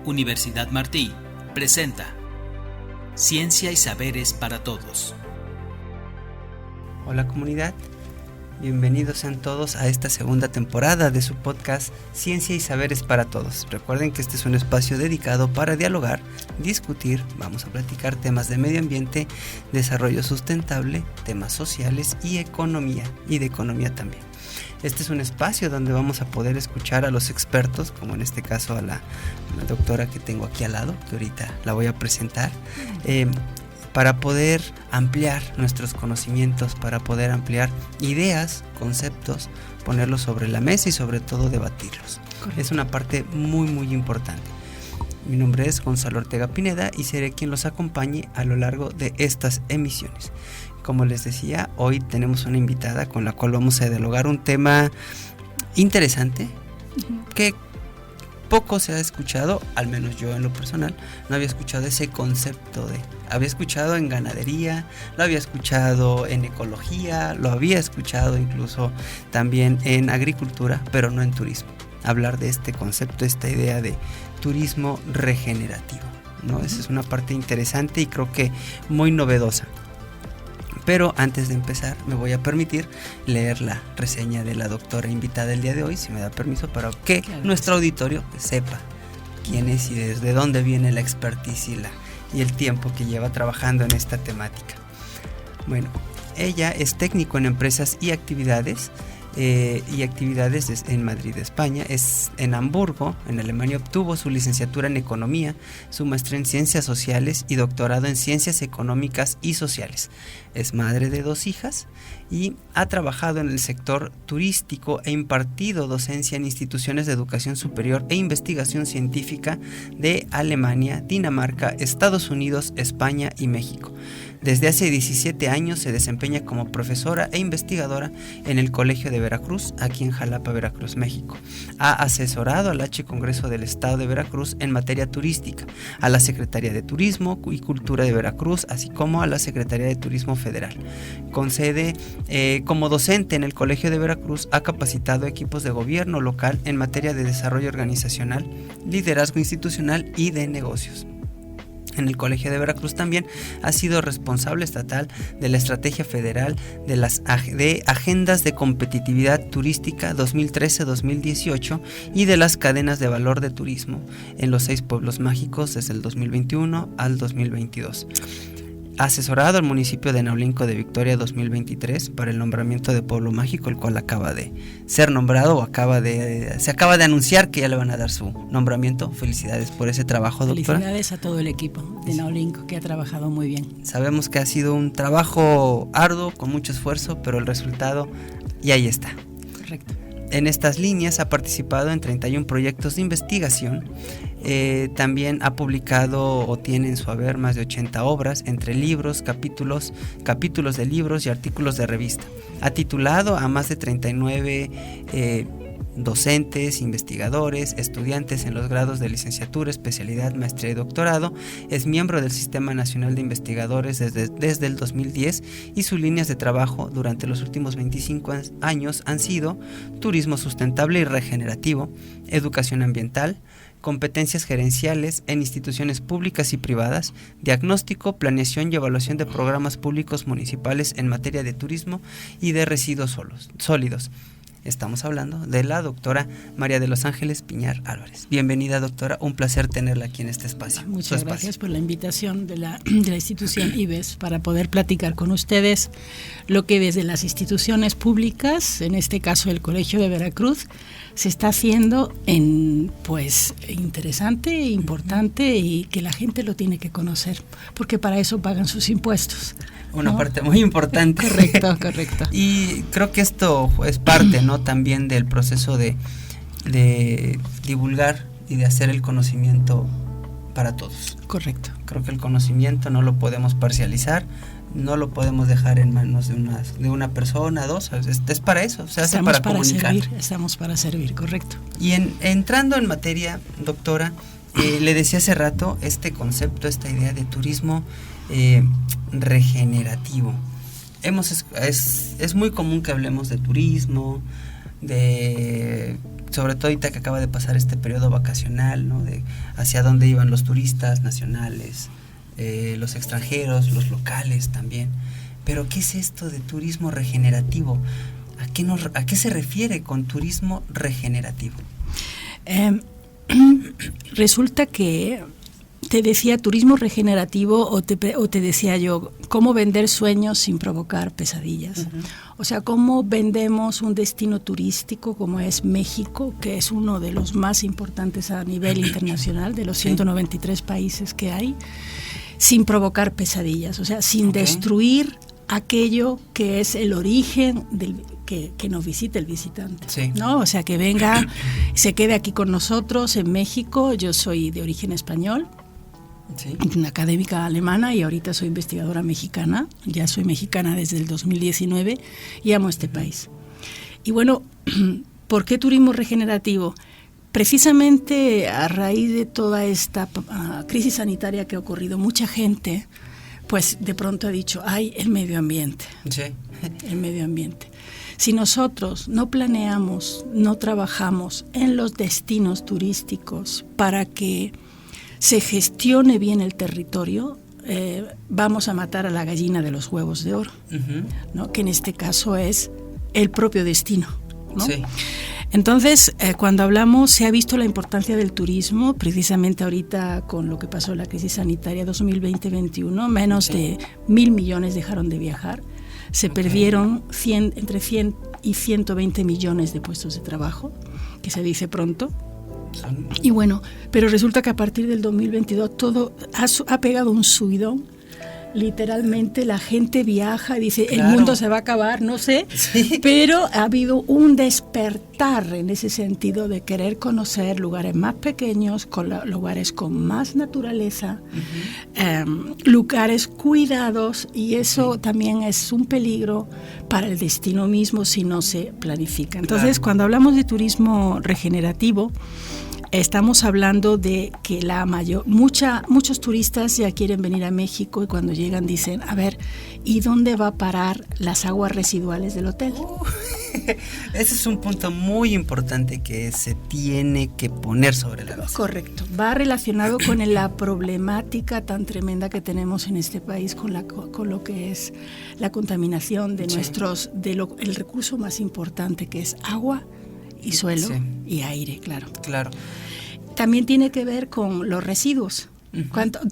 Universidad Martí presenta Ciencia y Saberes para Todos. Hola comunidad, bienvenidos sean todos a esta segunda temporada de su podcast Ciencia y Saberes para Todos. Recuerden que este es un espacio dedicado para dialogar, discutir, vamos a platicar temas de medio ambiente, desarrollo sustentable, temas sociales y economía, y de economía también. Este es un espacio donde vamos a poder escuchar a los expertos, como en este caso a la doctora que tengo aquí al lado, que ahorita la voy a presentar, para poder ampliar nuestros conocimientos, para poder ampliar ideas, conceptos, ponerlos sobre la mesa y sobre todo debatirlos. Correcto. Es una parte muy importante. Mi nombre es Gonzalo Ortega Pineda y seré quien los acompañe a lo largo de estas emisiones. Como les decía, hoy tenemos una invitada con la cual vamos a dialogar un tema interesante que poco se ha escuchado, al menos yo en lo personal, no había escuchado ese concepto había escuchado en ganadería, lo había escuchado en ecología, lo había escuchado incluso también en agricultura, pero no en turismo. Hablar de este concepto, esta idea de turismo regenerativo, ¿no? Esa es una parte interesante y creo que muy novedosa. Pero antes de empezar me voy a permitir leer la reseña de la doctora invitada el día de hoy, si me da permiso, para que nuestro auditorio sepa quién es y desde dónde viene la expertise y el tiempo que lleva trabajando en esta temática. Bueno, ella es técnico en empresas y actividades en Madrid, España. Es en Hamburgo, en Alemania, obtuvo su licenciatura en Economía, su maestría en Ciencias Sociales y doctorado en Ciencias Económicas y Sociales. Es madre de 2 hijas y ha trabajado en el sector turístico e impartido docencia en instituciones de educación superior e investigación científica de Alemania, Dinamarca, Estados Unidos, España y México. Desde hace 17 años se desempeña como profesora e investigadora en el Colegio de Veracruz, aquí en Jalapa, Veracruz, México. Ha asesorado al H. Congreso del Estado de Veracruz en materia turística, a la Secretaría de Turismo y Cultura de Veracruz, así como a la Secretaría de Turismo Federal. Con sede como docente en el Colegio de Veracruz, ha capacitado equipos de gobierno local en materia de desarrollo organizacional, liderazgo institucional y de negocios. En el Colegio de Veracruz también ha sido responsable estatal de la Estrategia Federal de Agendas de Competitividad Turística 2013-2018 y de las cadenas de valor de turismo en los 6 pueblos mágicos desde el 2021 al 2022. Ha asesorado al municipio de Naulinco de Victoria 2023 para el nombramiento de pueblo mágico, el cual acaba de ser nombrado o se acaba de anunciar que ya le van a dar su nombramiento. Felicidades por ese trabajo, doctora. Felicidades a todo el equipo de Naulinco que ha trabajado muy bien. Sabemos que ha sido un trabajo arduo, con mucho esfuerzo, pero el resultado y ahí está. Correcto. En estas líneas ha participado en 31 proyectos de investigación. También ha publicado o tiene en su haber más de 80 obras, entre libros, capítulos de libros y artículos de revista. Ha titulado a más de 39 docentes, investigadores, estudiantes en los grados de licenciatura, especialidad, maestría y doctorado. Es miembro del Sistema Nacional de Investigadores desde el 2010 y sus líneas de trabajo durante los últimos 25 años han sido turismo sustentable y regenerativo, educación ambiental, competencias gerenciales en instituciones públicas y privadas, diagnóstico, planeación y evaluación de programas públicos municipales en materia de turismo y de residuos sólidos. Estamos hablando de la doctora María de los Ángeles Piñar Álvarez. Bienvenida, doctora, un placer tenerla aquí en este espacio. Muchas gracias por la invitación de la institución IBES para poder platicar con ustedes lo que desde las instituciones públicas, en este caso el Colegio de Veracruz, se está haciendo interesante, importante y que la gente lo tiene que conocer, porque para eso pagan sus impuestos. Una parte muy importante. Correcto. Y creo que esto es parte, ¿no?, también del proceso de divulgar y de hacer el conocimiento para todos. Correcto. Creo que el conocimiento no lo podemos parcializar, no lo podemos dejar en manos de una persona, 2, es para eso, se hace para comunicar. Estamos para servir, correcto. Y entrando en materia, doctora, le decía hace rato este concepto, esta idea de turismo regenerativo. Es muy común que hablemos de turismo, de sobre todo ahorita que acaba de pasar este periodo vacacional, ¿no? De hacia dónde iban los turistas nacionales, los extranjeros, los locales también. Pero ¿qué es esto de turismo regenerativo? ¿A qué se refiere con turismo regenerativo? Resulta que te decía turismo regenerativo o te decía yo cómo vender sueños sin provocar pesadillas. Uh-huh. O sea, cómo vendemos un destino turístico como es México, que es uno de los más importantes a nivel internacional, de los 193 países que hay, sin provocar pesadillas, o sea, sin destruir aquello que es el origen que nos visite el visitante, ¿no? O sea, que venga, se quede aquí con nosotros en México. Yo soy de origen español, una académica alemana, y ahorita soy investigadora mexicana. Ya soy mexicana desde el 2019 y amo este país. Y bueno, ¿por qué turismo regenerativo? Precisamente a raíz de toda esta crisis sanitaria que ha ocurrido, mucha gente pues de pronto ha dicho, ¡ay, el medio ambiente! Sí. El medio ambiente. Si nosotros no planeamos, no trabajamos en los destinos turísticos para que se gestione bien el territorio, vamos a matar a la gallina de los huevos de oro, ¿no? Que en este caso es el propio destino, ¿no? Sí. Entonces, cuando hablamos, se ha visto la importancia del turismo, precisamente ahorita con lo que pasó la crisis sanitaria 2020-21, menos de 1.000 millones dejaron de viajar, se perdieron entre 100 y 120 millones de puestos de trabajo, que se dice pronto. Y bueno, pero resulta que a partir del 2022 todo ha pegado un subidón. Literalmente la gente viaja y dice, el mundo se va a acabar, no sé, pero ha habido un despertar en ese sentido de querer conocer lugares más pequeños, lugares con más naturaleza, lugares cuidados, y eso también es un peligro para el destino mismo si no se planifica. Entonces, cuando hablamos de turismo regenerativo, estamos hablando de que muchos turistas ya quieren venir a México, y cuando llegan dicen, a ver, ¿y dónde va a parar las aguas residuales del hotel? Ese es un punto muy importante que se tiene que poner sobre la mesa. Correcto. Va relacionado con la problemática tan tremenda que tenemos en este país con lo que es la contaminación de el recurso más importante, que es agua y suelo y aire, claro. También tiene que ver con los residuos.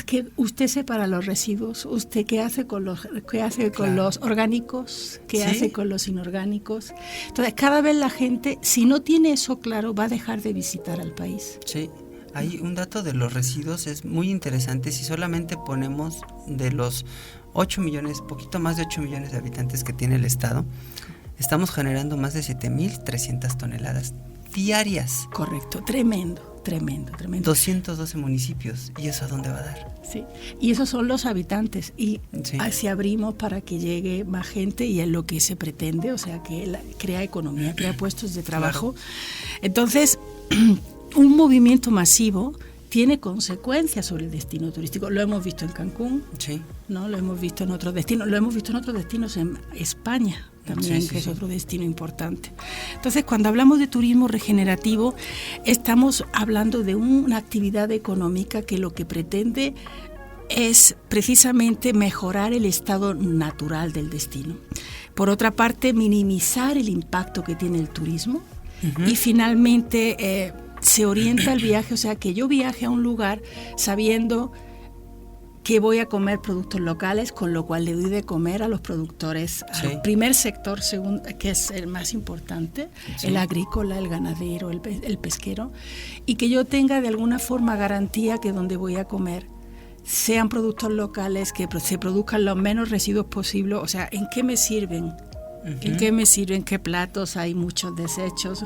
Que usted separa los residuos, usted qué hace con los orgánicos, qué hace con los inorgánicos. Entonces, cada vez la gente, si no tiene eso claro, va a dejar de visitar al país. Sí. Hay un dato de los residuos, es muy interesante. Si solamente ponemos de los 8 millones, poquito más de 8 millones de habitantes que tiene el estado, estamos generando más de 7.300 toneladas diarias. Correcto, tremendo. 212 municipios, ¿y eso a dónde va a dar? Sí, y esos son los habitantes, y así abrimos para que llegue más gente, y es lo que se pretende, o sea, que crea economía, crea puestos de trabajo. Claro. Entonces, un movimiento masivo tiene consecuencias sobre el destino turístico. Lo hemos visto en Cancún, ¿no? Lo hemos visto en otros destinos, en España también, que es otro destino importante. Entonces, cuando hablamos de turismo regenerativo, estamos hablando de una actividad económica que lo que pretende es precisamente mejorar el estado natural del destino. Por otra parte, minimizar el impacto que tiene el turismo, y finalmente se orienta el viaje, o sea, que yo viaje a un lugar sabiendo que voy a comer productos locales, con lo cual le doy de comer a los productores, al primer sector, que es el más importante, el agrícola, el ganadero, el pesquero, y que yo tenga de alguna forma garantía que donde voy a comer sean productos locales, que se produzcan los menos residuos posibles. O sea, ¿en qué me sirven? ¿En qué me sirven? ¿Qué platos? Hay muchos desechos.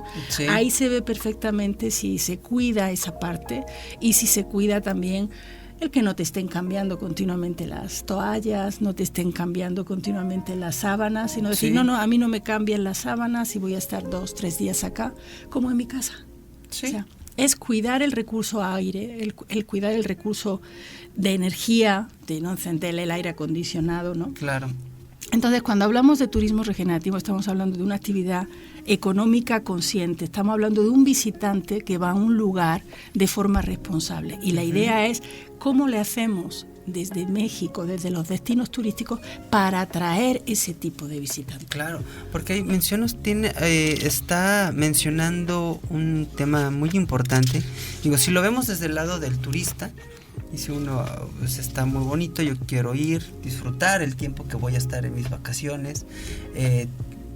Ahí se ve perfectamente si se cuida esa parte, y si se cuida también el que no te estén cambiando continuamente las toallas, no te estén cambiando continuamente las sábanas, sino decir, no, a mí no me cambian las sábanas y voy a estar 2-3 días acá, como en mi casa. O sea, es cuidar el recurso aire, el cuidar el recurso de energía, de no encender el aire acondicionado, ¿no? Claro. Entonces, cuando hablamos de turismo regenerativo, estamos hablando de una actividad económica consciente. Estamos hablando de un visitante que va a un lugar de forma responsable. Y la idea es cómo le hacemos desde México, desde los destinos turísticos, para atraer ese tipo de visitantes. Claro, porque ahí está mencionando un tema muy importante. Digo, si lo vemos desde el lado del turista, dice uno, pues está muy bonito, yo quiero ir, disfrutar el tiempo que voy a estar en mis vacaciones,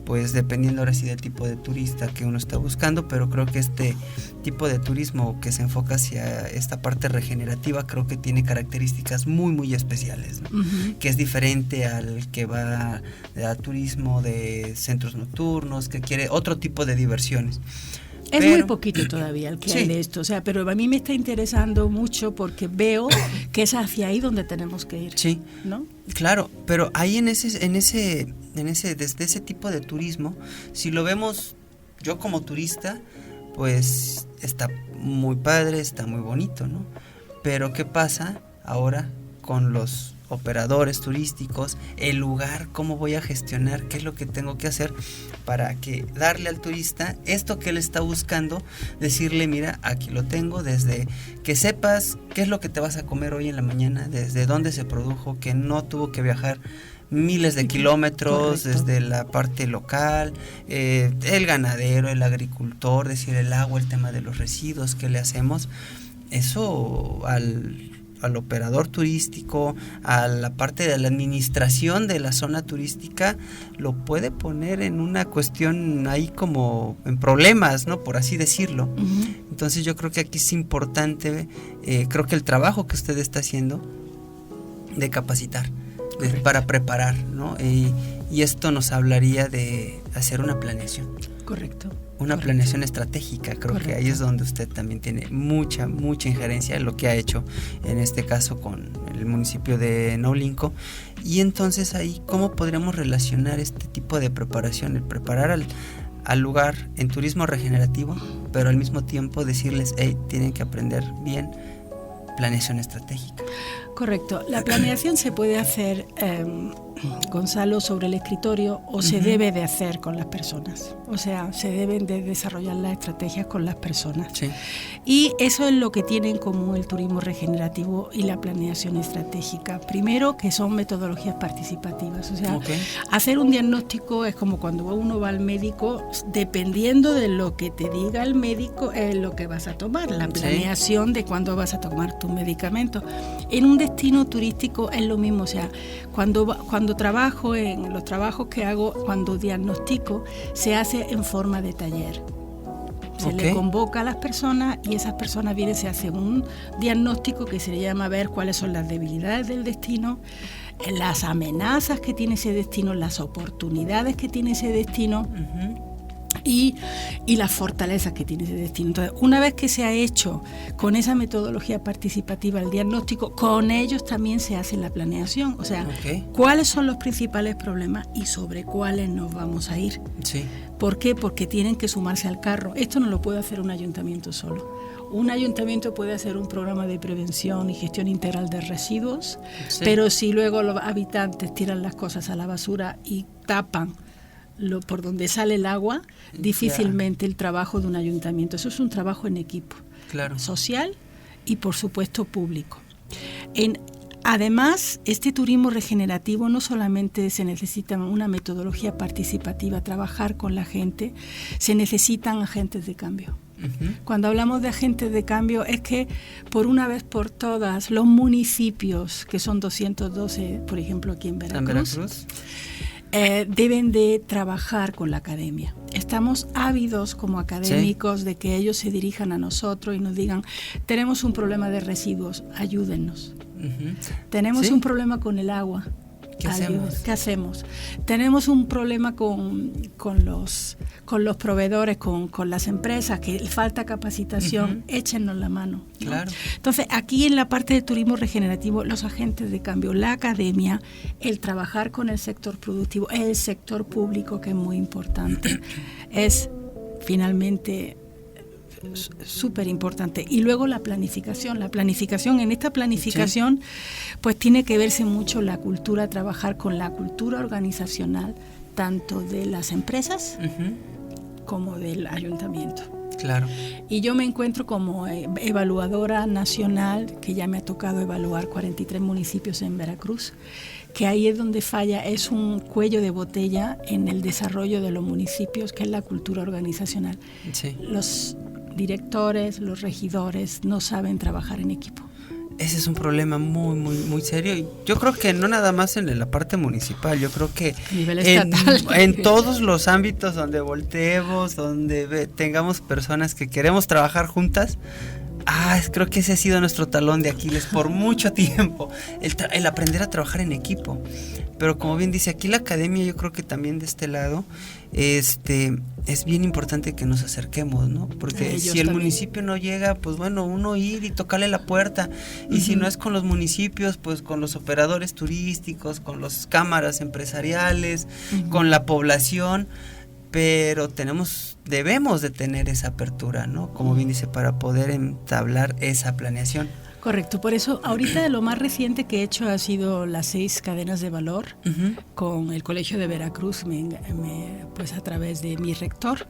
pues dependiendo ahora sí del tipo de turista que uno está buscando, pero creo que este tipo de turismo que se enfoca hacia esta parte regenerativa creo que tiene características muy muy especiales, ¿no? Que es diferente al que va a turismo de centros nocturnos, que quiere otro tipo de diversiones. Es muy poquito todavía el que hay de esto, o sea, pero a mí me está interesando mucho porque veo que es hacia ahí donde tenemos que ir. Sí, ¿no? Claro, pero ahí desde ese tipo de turismo, si lo vemos yo como turista, pues está muy padre, está muy bonito, ¿no? Pero ¿qué pasa ahora con los operadores turísticos? El lugar, ¿cómo voy a gestionar? ¿Qué es lo que tengo que hacer para que darle al turista esto que él está buscando? Decirle, mira, aquí lo tengo, desde que sepas qué es lo que te vas a comer hoy en la mañana, desde dónde se produjo, que no tuvo que viajar miles de kilómetros. Correcto. Desde la parte local, el ganadero, el agricultor, decir el agua, el tema de los residuos, ¿qué le hacemos? Eso al operador turístico, a la parte de la administración de la zona turística, lo puede poner en una cuestión ahí como en problemas, ¿no? Por así decirlo. Entonces yo creo que aquí es importante, creo que el trabajo que usted está haciendo de capacitar, para preparar, ¿no? Y esto nos hablaría de hacer una planeación. Correcto. Una planeación estratégica, creo que ahí es donde usted también tiene mucha injerencia en lo que ha hecho, en este caso con el municipio de Naulinco. Y entonces ahí, ¿cómo podríamos relacionar este tipo de preparación? El preparar al lugar en turismo regenerativo, pero al mismo tiempo decirles, hey, tienen que aprender bien planeación estratégica. Correcto. La planeación se puede hacer, Gonzalo, sobre el escritorio o se debe de hacer con las personas. O sea, se deben de desarrollar las estrategias con las personas. Sí. Y eso es lo que tiene en común el turismo regenerativo y la planeación estratégica. Primero, que son metodologías participativas. O sea, hacer un diagnóstico es como cuando uno va al médico, dependiendo de lo que te diga el médico, es lo que vas a tomar. La planeación de cuándo vas a tomar tu medicamento. En un destino turístico es lo mismo. O sea, cuando trabajo en los trabajos que hago, cuando diagnostico, se hace en forma de taller. Se le convoca a las personas y esas personas vienen, se hace un diagnóstico que se le llama ver cuáles son las debilidades del destino, las amenazas que tiene ese destino, las oportunidades que tiene ese destino. Y las fortalezas que tiene ese destino. Entonces, una vez que se ha hecho con esa metodología participativa el diagnóstico, con ellos también se hace la planeación. O sea, cuáles son los principales problemas y sobre cuáles nos vamos a ir. Sí. ¿Por qué? Porque tienen que sumarse al carro. Esto no lo puede hacer un ayuntamiento solo. Un ayuntamiento puede hacer un programa de prevención y gestión integral de residuos, pero si luego los habitantes tiran las cosas a la basura y tapan por donde sale el agua, difícilmente el trabajo de un ayuntamiento. Eso es un trabajo en equipo, social y por supuesto público. Además, este turismo regenerativo no solamente se necesita una metodología participativa, trabajar con la gente, se necesitan agentes de cambio. Cuando hablamos de agentes de cambio es que por una vez por todas los municipios, que son 212, por ejemplo aquí en Veracruz, deben de trabajar con la academia. Estamos ávidos como académicos de que ellos se dirijan a nosotros y nos digan, tenemos un problema de residuos, ayúdennos. Tenemos un problema con el agua. ¿Qué hacemos? Tenemos un problema con los proveedores, con las empresas, que falta capacitación, échenos la mano, ¿no? Claro. Entonces, aquí en la parte de turismo regenerativo, los agentes de cambio, la academia, el trabajar con el sector productivo, el sector público, que es muy importante, es finalmente súper importante. Y luego la planificación. En esta planificación pues tiene que verse mucho la cultura, trabajar con la cultura organizacional tanto de las empresas como del ayuntamiento. Claro. Y yo me encuentro como evaluadora nacional, que ya me ha tocado evaluar 43 municipios en Veracruz, que ahí es donde falla, es un cuello de botella en el desarrollo de los municipios, que es la cultura organizacional. Sí. Los directores, los regidores no saben trabajar en equipo. Ese es un problema muy, muy, muy serio. Y yo creo que no nada más en la parte municipal, yo creo que a nivel estatal. En todos los ámbitos donde volteemos, donde tengamos personas que queremos trabajar juntas, creo que ese ha sido nuestro talón de Aquiles por mucho tiempo, el aprender a trabajar en equipo. Pero como bien dice aquí la academia, yo creo que también de este lado es bien importante que nos acerquemos, ¿no? Porque si el municipio no llega, pues bueno, uno ir y tocarle la puerta. Y si no es con los municipios, pues con los operadores turísticos, con las cámaras empresariales, con la población. Pero debemos de tener esa apertura, ¿no? Como bien dice, para poder entablar esa planeación. Correcto, por eso ahorita lo más reciente que he hecho ha sido las 6 cadenas de valor con el Colegio de Veracruz, pues a través de mi rector.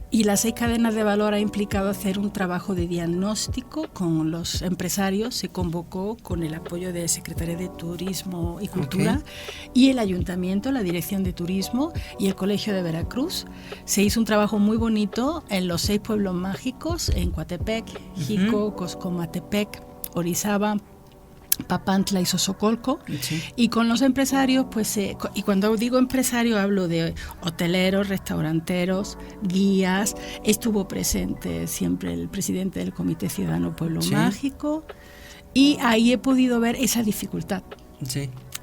Y las 6 cadenas de valor ha implicado hacer un trabajo de diagnóstico con los empresarios. Se convocó con el apoyo de Secretaría de Turismo y Cultura y el Ayuntamiento, la Dirección de Turismo y el Colegio de Veracruz. Se hizo un trabajo muy bonito en los 6 pueblos mágicos, en Coatepec, Jico, Coscomatepec, Orizaba, Papantla y Sosocolco, y con los empresarios, pues, y cuando digo empresario hablo de hoteleros, restauranteros, guías. Estuvo presente siempre el presidente del Comité Ciudadano Pueblo Mágico, y ahí he podido ver esa dificultad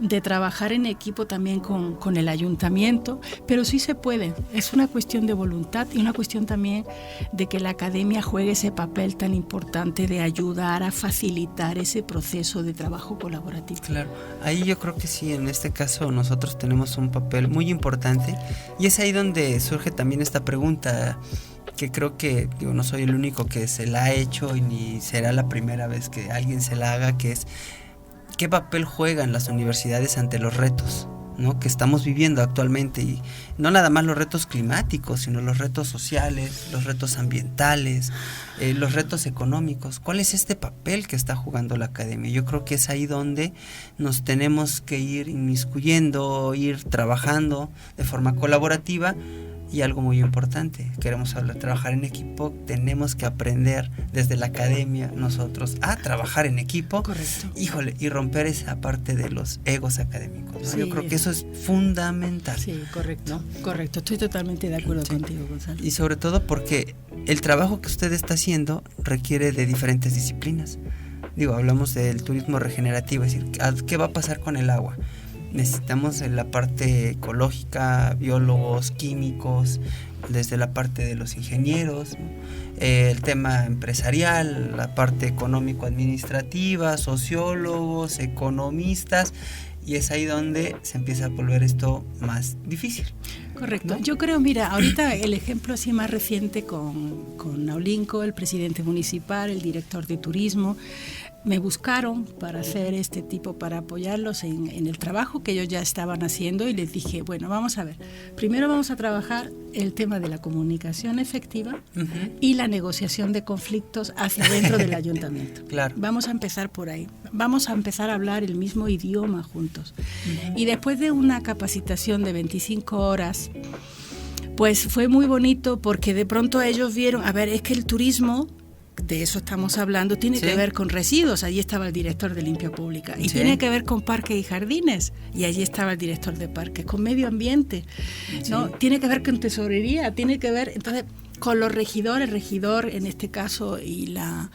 de trabajar en equipo también con el ayuntamiento, pero sí se puede. Es una cuestión de voluntad y una cuestión también de que la academia juegue ese papel tan importante de ayudar a facilitar ese proceso de trabajo colaborativo. Claro, ahí yo creo que sí, en este caso nosotros tenemos un papel muy importante, y es ahí donde surge también esta pregunta, que creo que no soy el único que se la ha hecho y ni será la primera vez que alguien se la haga, que es: ¿qué papel juegan las universidades ante los retos, ¿no?, que estamos viviendo actualmente? Y no nada más los retos climáticos, sino los retos sociales, los retos ambientales, los retos económicos. ¿Cuál es este papel que está jugando la academia? Yo creo que es ahí donde nos tenemos que ir inmiscuyendo, ir trabajando de forma colaborativa. Y algo muy importante, queremos trabajar en equipo, tenemos que aprender desde la academia nosotros a trabajar en equipo. Correcto. Y romper esa parte de los egos académicos, ¿no? Yo creo que eso es fundamental. Sí, correcto, ¿no? Correcto, estoy totalmente de acuerdo contigo, Gonzalo. Y sobre todo porque el trabajo que usted está haciendo requiere de diferentes disciplinas. Hablamos del turismo regenerativo, es decir, ¿qué va a pasar con el agua? Necesitamos en la parte ecológica, biólogos, químicos, desde la parte de los ingenieros, ¿no? El tema empresarial, la parte económico-administrativa, sociólogos, economistas, y es ahí donde se empieza a volver esto más difícil. Correcto. ¿No? Yo creo, mira, ahorita el ejemplo así más reciente con Naulinco, el presidente municipal, el director de turismo, me buscaron para hacer para apoyarlos en el trabajo que ellos ya estaban haciendo, y les dije, bueno, vamos a ver, primero vamos a trabajar el tema de la comunicación efectiva y la negociación de conflictos hacia dentro del ayuntamiento. Claro. Vamos a empezar por ahí, vamos a empezar a hablar el mismo idioma juntos. Y después de una capacitación de 25 horas, pues fue muy bonito, porque de pronto ellos vieron, a ver, es que el turismo, de eso estamos hablando, tiene que ver con residuos. Allí estaba el director de Limpia Pública. Y tiene que ver con parques y jardines. Y allí estaba el director de parques. Con medio ambiente, ¿no? Tiene que ver con tesorería. Tiene que ver, entonces, con los regidores, regidor en este caso, y la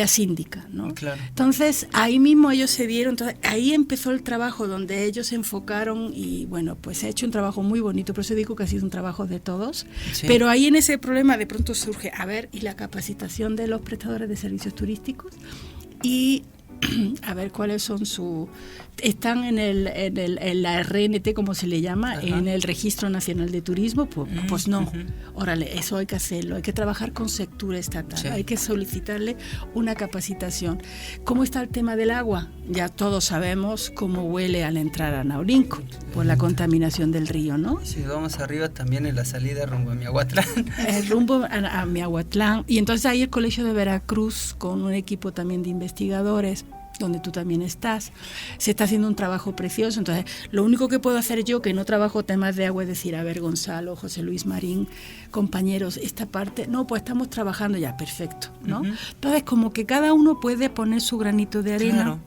síndica, ¿no? Claro. Entonces, ahí mismo ellos se dieron, entonces, ahí empezó el trabajo donde ellos se enfocaron, y bueno, pues se ha hecho un trabajo muy bonito. Por eso digo que ha sido un trabajo de todos, pero ahí en ese problema de pronto surge, a ver, y la capacitación de los prestadores de servicios turísticos, y a ver cuáles son están en la RNT, como se le llama, ajá, en el Registro Nacional de Turismo, pues no, órale, eso hay que hacerlo, hay que trabajar con sector estatal, sí, hay que solicitarle una capacitación. ¿Cómo está el tema del agua? Ya todos sabemos cómo huele al entrar a Naulinco por la contaminación del río, ¿no? Si vamos arriba también en la salida rumbo a Miahuatlán. Rumbo a Miahuatlán, y entonces ahí el Colegio de Veracruz, con un equipo también de investigadores, donde tú también estás, se está haciendo un trabajo precioso. Entonces, lo único que puedo hacer yo, que no trabajo temas de agua, es decir, a ver, Gonzalo, José Luis Marín, compañeros, esta parte, no, pues estamos trabajando ya, perfecto, ¿no? Uh-huh. Entonces, como que cada uno puede poner su granito de arena. Claro.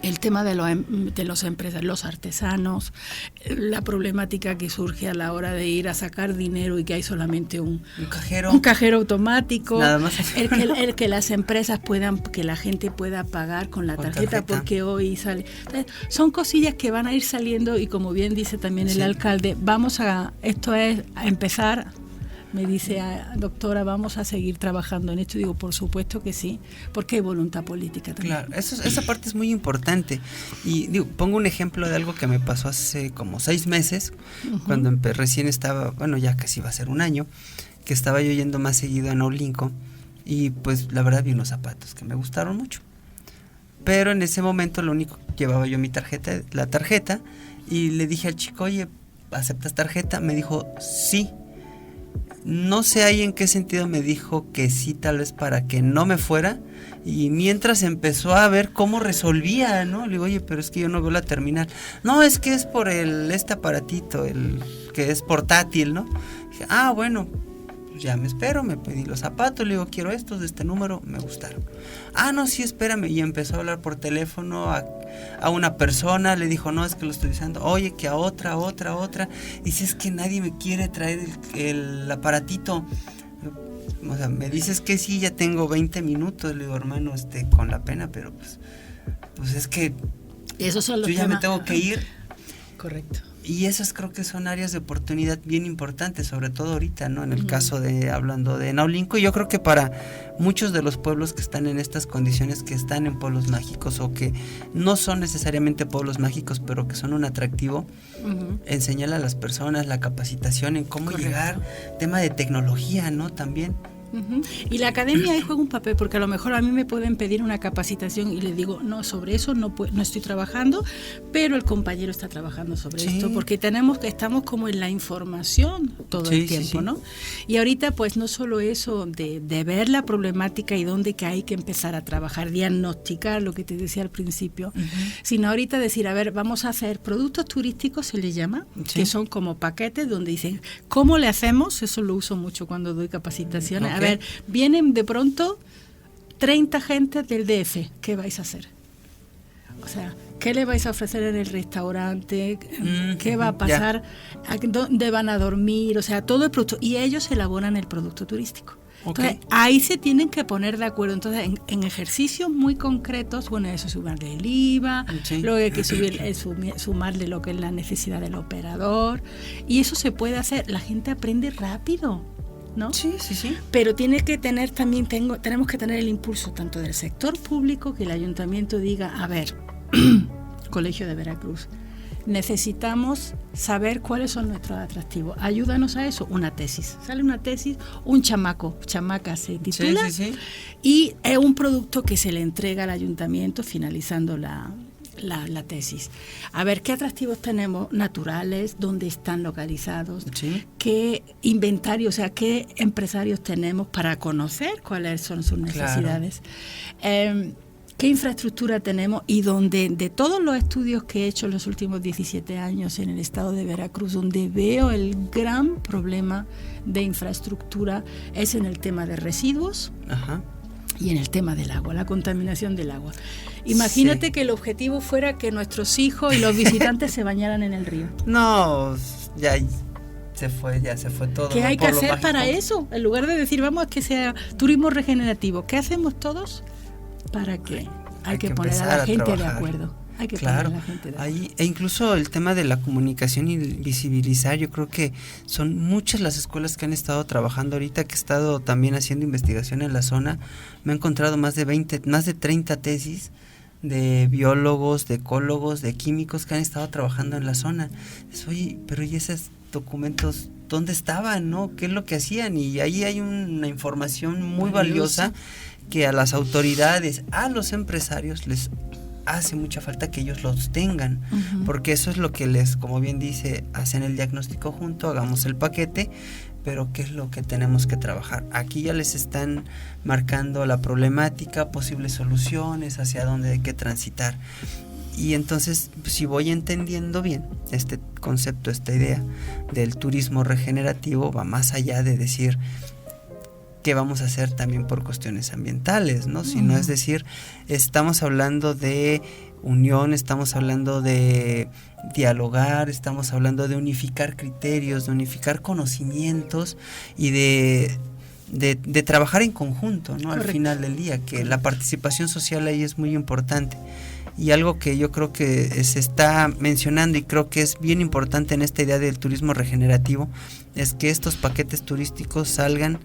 El tema de los empresarios, los artesanos, la problemática que surge a la hora de ir a sacar dinero y que hay solamente un cajero automático, nada más. El que las empresas puedan, que la gente pueda pagar con la tarjeta, porque hoy sale. Entonces, son cosillas que van a ir saliendo, y como bien dice también el alcalde, esto es a empezar. Me dice, doctora, ¿vamos a seguir trabajando en esto? Digo, por supuesto que sí, porque hay voluntad política también. Claro, esa parte es muy importante. Y digo, pongo un ejemplo de algo que me pasó hace como 6 meses, uh-huh, cuando recién estaba, bueno, ya casi iba a ser un año, que estaba yo yendo más seguido a Naulinco, y pues la verdad vi unos zapatos que me gustaron mucho. Pero en ese momento lo único que llevaba yo la tarjeta, y le dije al chico, oye, ¿aceptas tarjeta? Me dijo, sí. No sé ahí en qué sentido me dijo que sí, tal vez para que no me fuera, y mientras empezó a ver cómo resolvía, ¿no? Le digo, oye, pero es que yo no veo la terminal. No, es que es por este aparatito, el que es portátil, ¿no? Dije, bueno, ya me espero, me pedí los zapatos, le digo, quiero estos de este número, me gustaron. No, sí, espérame, y empezó a hablar por teléfono a una persona, le dijo, no, es que lo estoy usando, oye, que a otra, dice, es que nadie me quiere traer el aparatito. O sea, me dices que sí, ya tengo 20 minutos, le digo, hermano, con la pena, pero pues es que esos son los yo ya me tengo que ir. Correcto. Y esas creo que son áreas de oportunidad bien importantes, sobre todo ahorita, ¿no? En el caso hablando de Naulinco, yo creo que para muchos de los pueblos que están en estas condiciones, que están en pueblos mágicos o que no son necesariamente pueblos mágicos, pero que son un atractivo, enseñar a las personas la capacitación en cómo llegar, tema de tecnología, ¿no? También. Uh-huh. Y la academia ahí juega un papel, porque a lo mejor a mí me pueden pedir una capacitación y le digo, no, sobre eso no estoy trabajando, pero el compañero está trabajando sobre esto, porque estamos como en la información todo el tiempo, ¿no? Y ahorita pues no solo eso de ver la problemática y dónde que hay que empezar a trabajar, diagnosticar lo que te decía al principio, sino ahorita decir, a ver, vamos a hacer productos turísticos, se les llama, que son como paquetes donde dicen, ¿cómo le hacemos? Eso lo uso mucho cuando doy capacitaciones. A ver, vienen de pronto 30 gentes del DF, ¿qué vais a hacer? O sea, ¿qué le vais a ofrecer en el restaurante? ¿Qué va a pasar? ¿Dónde van a dormir? O sea, todo el producto. Y ellos elaboran el producto turístico. Entonces, ahí se tienen que poner de acuerdo. Entonces, en ejercicios muy concretos, bueno, eso sumarle el IVA, luego hay que sumarle lo que es la necesidad del operador. Y eso se puede hacer. La gente aprende rápido, ¿no? Sí. Pero tiene que tener también, tenemos que tener el impulso tanto del sector público, que el ayuntamiento diga, a ver, Colegio de Veracruz, necesitamos saber cuáles son nuestros atractivos. Ayúdanos a eso, una tesis. Sale una tesis, chamaca se titula, y es un producto que se le entrega al ayuntamiento finalizando la tesis. A ver, ¿qué atractivos tenemos naturales? ¿Dónde están localizados? ¿Qué inventario, o sea, qué empresarios tenemos para conocer cuáles son sus necesidades? ¿Qué infraestructura tenemos? Y donde, de todos los estudios que he hecho en los últimos 17 años en el estado de Veracruz, donde veo el gran problema de infraestructura es en el tema de residuos. Y en el tema del agua, la contaminación del agua. Imagínate que el objetivo fuera que nuestros hijos y los visitantes se bañaran en el río. No, ya se fue todo. ¿Qué hay que hacer para eso? En lugar de decir, vamos, que sea turismo regenerativo, ¿qué hacemos todos? Para que hay que poner a la gente de acuerdo. Hay que claro, poner a la gente de ahí, e incluso el tema de la comunicación y visibilizar, yo creo que son muchas las escuelas que han estado trabajando ahorita, que he estado también haciendo investigación en la zona. Me he encontrado más de 30 tesis de biólogos, de ecólogos, de químicos que han estado trabajando en la zona. Oye, pero ¿y esos documentos dónde estaban, no? ¿Qué es lo que hacían? Y ahí hay una información muy valiosa que a las autoridades, a los empresarios les hace mucha falta que ellos los tengan, porque eso es lo que les, como bien dice, hacen el diagnóstico junto, hagamos el paquete, pero ¿qué es lo que tenemos que trabajar? Aquí ya les están marcando la problemática, posibles soluciones, hacia dónde hay que transitar. Y entonces, si voy entendiendo bien este concepto, esta idea del turismo regenerativo, va más allá de decir qué vamos a hacer también por cuestiones ambientales, ¿no? Sino es decir, estamos hablando de unión, estamos hablando de dialogar, estamos hablando de unificar criterios, de unificar conocimientos y de trabajar en conjunto, ¿no? Correcto. Al final del día, que la participación social ahí es muy importante. Y algo que yo creo que se está mencionando y creo que es bien importante en esta idea del turismo regenerativo es que estos paquetes turísticos salgan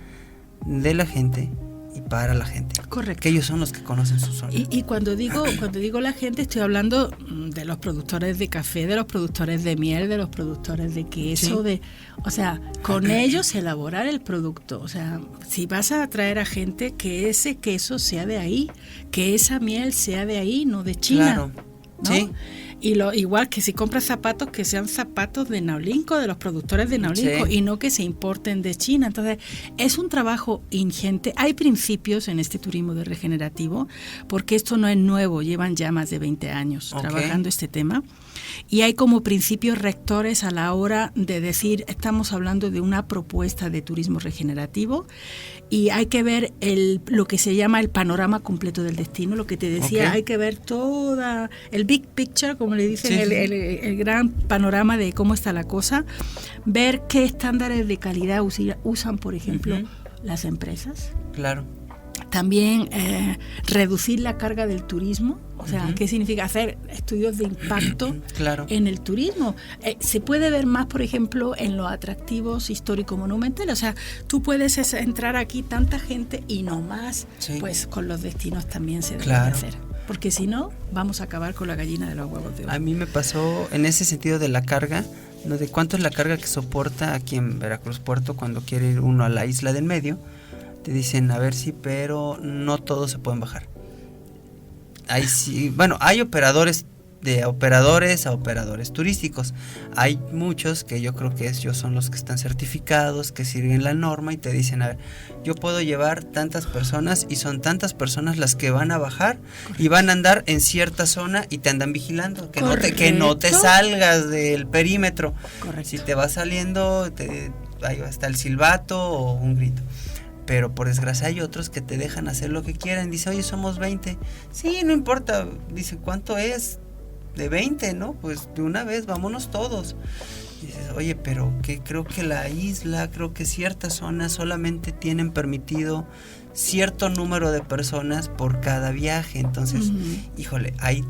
de la gente y para la gente. Correcto. Que ellos son los que conocen su zona. Y cuando digo la gente, estoy hablando de los productores de café, de los productores de miel, de los productores de queso, sí. O sea, con ellos elaborar el producto. O sea, si vas a atraer a gente, que ese queso sea de ahí, que esa miel sea de ahí, no de China. Claro, ¿no? sí. Y igual que si compras zapatos, que sean zapatos de Naulinco, de los productores de Naulinco, sí. Y no que se importen de China. Entonces, es un trabajo ingente. Hay principios en este turismo de regenerativo, porque esto no es nuevo, llevan ya más de 20 años trabajando este tema. Y hay como principios rectores a la hora de decir, estamos hablando de una propuesta de turismo regenerativo y hay que ver lo que se llama el panorama completo del destino, lo que te decía, hay que ver toda el big picture, como le dicen, sí, el gran panorama de cómo está la cosa, ver qué estándares de calidad usan, por ejemplo, las empresas. Claro. También reducir la carga del turismo, o sea, ¿qué significa? Hacer estudios de impacto claro. en el turismo. Se puede ver más, por ejemplo, en los atractivos histórico-monumentales. O sea, tú puedes entrar aquí tanta gente y no más, sí. Pues con los destinos también se debe hacer. Porque si no, vamos a acabar con la gallina de los huevos de oro. A mí me pasó en ese sentido de la carga, ¿no? De cuánto es la carga que soporta aquí en Veracruz Puerto cuando quiere ir uno a la isla del medio. Te dicen, a ver, sí, pero no todos se pueden bajar. Ahí sí, bueno, hay operadores de operadores a operadores turísticos. Hay muchos que yo creo que ellos son los que están certificados, que siguen la norma y te dicen, a ver, yo puedo llevar tantas personas y son tantas personas las que van a bajar. Correcto. Y van a andar en cierta zona y te andan vigilando, que no te salgas del perímetro. Correcto. Si te vas saliendo, ahí va a estar el silbato o un grito. Pero por desgracia hay otros que te dejan hacer lo que quieran. Dice, oye, somos 20. Sí, no importa. Dice, ¿cuánto es? De 20, ¿no? Pues de una vez, vámonos todos. Dices, oye, pero que creo que la isla, creo que ciertas zonas solamente tienen permitido cierto número de personas por cada viaje. Entonces, híjole, hay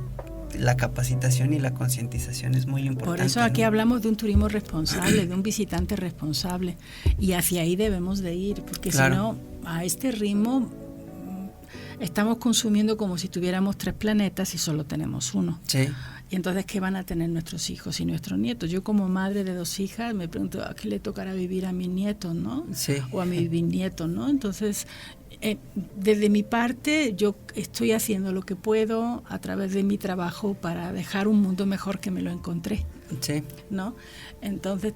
la capacitación y la concientización es muy importante. Por eso aquí hablamos de un turismo responsable, de un visitante responsable, y hacia ahí debemos de ir, porque claro. Si no, a este ritmo estamos consumiendo como si tuviéramos 3 planetas y solo tenemos uno. Sí. Y entonces, ¿qué van a tener nuestros hijos y nuestros nietos? Yo como madre de 2 hijas me pregunto, ¿a qué le tocará vivir a mis nietos, no? Sí. O a mis bisnietos, ¿no? Entonces, desde mi parte, yo estoy haciendo lo que puedo a través de mi trabajo para dejar un mundo mejor que me lo encontré. Sí. ¿No? Entonces,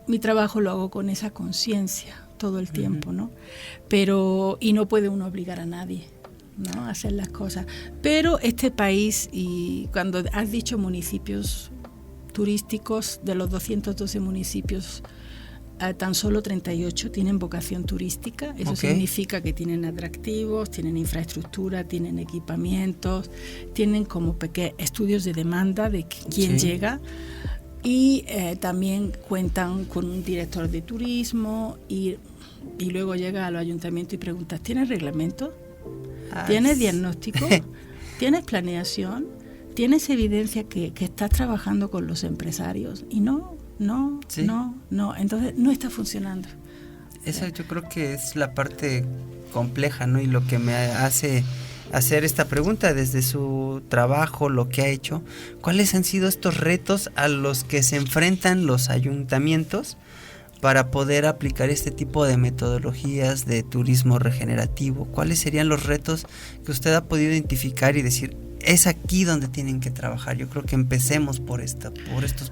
mi trabajo lo hago con esa conciencia todo el tiempo, ¿no? Pero, y no puede uno obligar a nadie, ¿no? A hacer las cosas. Pero este país, y cuando has dicho municipios turísticos, de los 212 municipios, tan solo 38 tienen vocación turística. Eso significa que tienen atractivos, tienen infraestructura, tienen equipamientos, tienen como estudios de demanda de quién llega, y también cuentan con un director de turismo, y luego llega al ayuntamiento y preguntas, ¿tienes reglamento? ¿Tienes diagnóstico? ¿Tienes planeación? ¿tienes evidencia que estás trabajando con los empresarios? Y no, entonces no está funcionando. Esa yo creo que es la parte compleja, ¿no? Y lo que me hace hacer esta pregunta desde su trabajo, lo que ha hecho, ¿cuáles han sido estos retos a los que se enfrentan los ayuntamientos para poder aplicar este tipo de metodologías de turismo regenerativo? ¿Cuáles serían los retos que usted ha podido identificar y decir, es aquí donde tienen que trabajar? Yo creo que empecemos por estos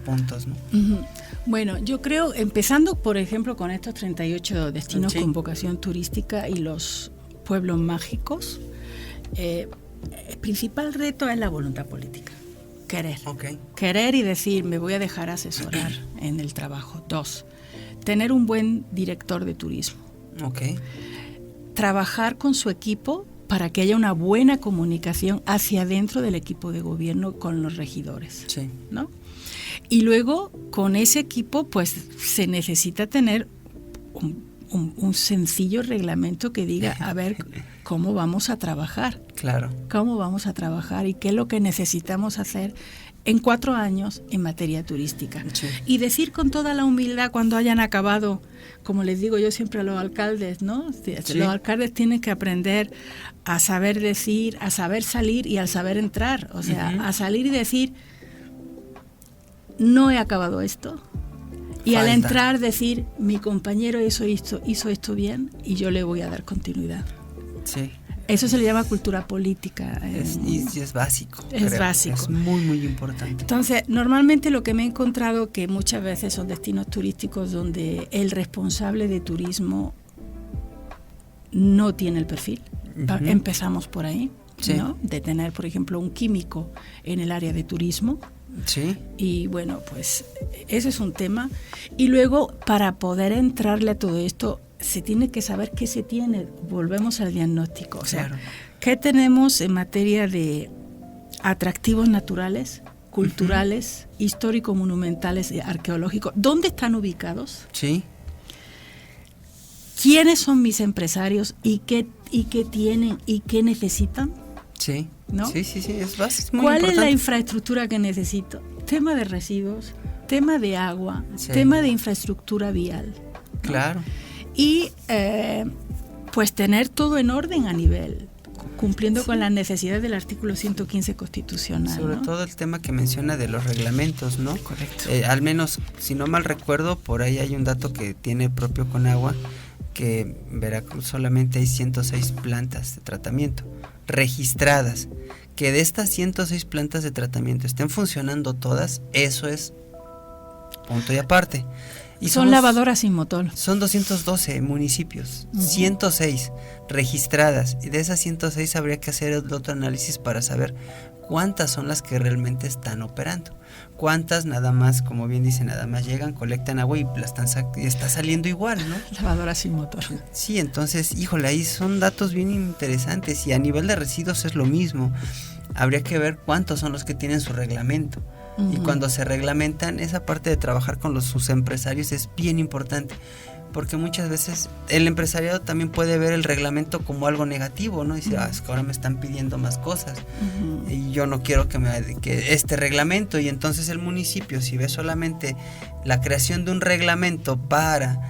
puntos, ¿no? Uh-huh. Bueno, yo creo, empezando por ejemplo con estos 38 destinos con vocación turística y los pueblos mágicos, el principal reto es la voluntad política, querer. Okay. Querer y decir, me voy a dejar asesorar en el trabajo. 2, tener un buen director de turismo. Okay. Trabajar con su equipo para que haya una buena comunicación hacia adentro del equipo de gobierno con los regidores, sí, ¿no? Y luego, con ese equipo, pues se necesita tener un sencillo reglamento que diga, a ver, ¿cómo vamos a trabajar? Claro. ¿Cómo vamos a trabajar? ¿Y qué es lo que necesitamos hacer en 4 años en materia turística? Sí. Y decir con toda la humildad cuando hayan acabado, como les digo yo siempre a los alcaldes, ¿no? Sí. Los alcaldes tienen que aprender a saber decir, a saber salir y al saber entrar. O sea, a salir y decir, no he acabado esto. Y al entrar decir, mi compañero hizo esto bien y yo le voy a dar continuidad. Sí. Eso se le llama cultura política. Y es básico. Es básico. Es muy, muy importante. Entonces, normalmente lo que me he encontrado que muchas veces son destinos turísticos donde el responsable de turismo no tiene el perfil. Uh-huh. Empezamos por ahí, sí, ¿no? De tener, por ejemplo, un químico en el área de turismo. Sí. Y bueno, pues ese es un tema. Y luego, para poder entrarle a todo esto, se tiene que saber qué se tiene. Volvemos al diagnóstico. O sea, claro, ¿qué tenemos en materia de atractivos naturales, culturales, uh-huh, histórico-monumentales y arqueológicos? ¿Dónde están ubicados? Sí. ¿Quiénes son mis empresarios y qué tienen y qué necesitan? Sí. ¿No? Sí, es básico. ¿Cuál importante es la infraestructura que necesito? Tema de residuos, tema de agua, sí, tema de infraestructura vial, ¿no? Claro. Y pues tener todo en orden a nivel, cumpliendo, sí, con las necesidades del artículo 115 constitucional. Sobre, ¿no?, todo el tema que menciona de los reglamentos, ¿no? Correcto. Al menos, si no mal recuerdo, por ahí hay un dato que tiene propio Conagua, que en Veracruz solamente hay 106 plantas de tratamiento registradas. Que de estas 106 plantas de tratamiento estén funcionando todas, eso es punto y aparte. Y son lavadoras sin motor. Son 212 municipios, uh-huh, 106 registradas, y de esas 106 habría que hacer el otro análisis para saber cuántas son las que realmente están operando. Cuántas nada más, como bien dice, nada más llegan, colectan agua y está saliendo igual, ¿no? Lavadoras sin motor. Sí, entonces, híjole, ahí son datos bien interesantes, y a nivel de residuos es lo mismo. Habría que ver cuántos son los que tienen su reglamento. Uh-huh. Y cuando se reglamentan, esa parte de trabajar con sus empresarios es bien importante, porque muchas veces el empresariado también puede ver el reglamento como algo negativo, ¿no? Dice, es que ahora me están pidiendo más cosas, uh-huh, y yo no quiero que este reglamento. Y entonces el municipio, si ve solamente la creación de un reglamento para